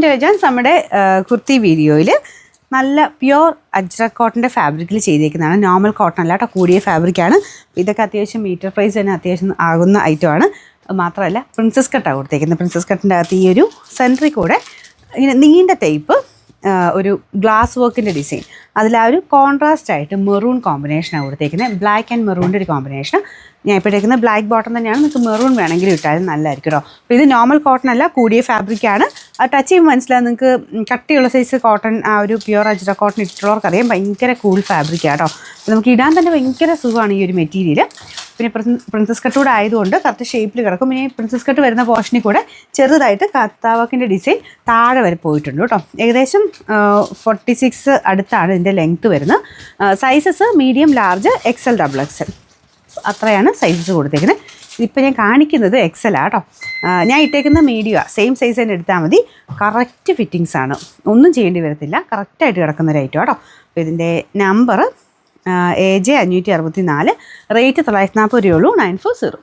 എൻ്റെ ജാൻസ് നമ്മുടെ കുർത്തി വീഡിയോയിൽ നല്ല പ്യുവർ അജ്രക് കോട്ടൻ്റെ ഫാബ്രിക്കിൽ ചെയ്തേക്കുന്നതാണ്. നോർമൽ കോട്ടൺ അല്ല കേട്ടോ, കൂടിയ ഫാബ്രിക്കാണ്. ഇതൊക്കെ അത്യാവശ്യം മീറ്റർ പ്രൈസ് തന്നെ അത്യാവശ്യം ആകുന്ന ഐറ്റമാണ്. മാത്രമല്ല പ്രിൻസസ് കട്ടാണ് കൊടുത്തേക്കുന്നത്. പ്രിൻസസ് കട്ടിൻ്റെ അകത്ത് ഈ ഒരു സെൻറ്ററിൽ കൂടെ ഇങ്ങനെ നീണ്ട ടൈപ്പ് ഒരു ഗ്ലാസ് വർക്കിൻ്റെ ഡിസൈൻ, അതിൽ ആ ഒരു കോൺട്രാസ്റ്റ് ആയിട്ട് മെറൂൺ കോമ്പിനേഷനാണ് കൊടുത്തേക്കുന്നത്. ബ്ലാക്ക് ആൻഡ് മെറൂണിൻ്റെ ഒരു കോമ്പിനേഷൻ. ഞാൻ ഇപ്പോൾ എടുക്കുന്ന ബ്ലാക്ക് ബോട്ടം തന്നെയാണ്, നിങ്ങൾക്ക് മെറൂൺ വേണമെങ്കിൽ ഇട്ടാലും നല്ലതായിരിക്കും കേട്ടോ. അപ്പോൾ ഇത് നോർമൽ കോട്ടൺ അല്ല, കൂടിയ ഫാബ്രിക്കാണ്. അത് ടച്ച് ചെയ്യുമ്പോൾ മനസ്സിലാവും നിങ്ങൾക്ക്. കട്ടിയുള്ള സൈസ് കോട്ടൺ, ആ ഒരു പ്യുവർ അജ്രക് കോട്ടൺ ഇട്ടുള്ളവർക്കറിയാം ഭയങ്കര കൂൾ ഫാബ്രിക്കാണ് കേട്ടോ. അപ്പോൾ നമുക്ക് ഇടാൻ തന്നെ ഭയങ്കര സുഖമാണ് ഈ ഒരു മെറ്റീരിയൽ. പിന്നെ പ്രിൻസസ് കട്ട് കൂടെ ആയതുകൊണ്ട് കറക്റ്റ് ഷേപ്പിൽ കിടക്കും. പിന്നെ പ്രിൻസസ് കട്ട് വരുന്ന പോർഷനിൽ കൂടെ ചെറുതായിട്ട് കത്താവക്കിൻ്റെ ഡിസൈൻ താഴെ വരെ പോയിട്ടുണ്ട് കേട്ടോ. ഏകദേശം 46 അടുത്താണ് ഇതിൻ്റെ ലെങ്ത്ത് വരുന്നത്. Sizes medium, large, XL, XXL അത്രയാണ് സൈസസ് കൊടുത്തേക്കുന്നത്. ഇതിപ്പോൾ ഞാൻ കാണിക്കുന്നത് XL കേട്ടോ. ഞാൻ ഇട്ടേക്കുന്ന മീഡിയം സെയിം സൈസ് തന്നെ എടുത്താൽ മതി. കറക്റ്റ് ഫിറ്റിങ്സ് ആണ്, ഒന്നും ചെയ്യേണ്ടി വരത്തില്ല. കറക്റ്റായിട്ട് കിടക്കുന്ന ഒരു ഐറ്റം കേട്ടോ. അപ്പോൾ ഇതിൻ്റെ നമ്പർ AJ 564, റേറ്റ് 940 രൂപയുള്ളൂ. 940.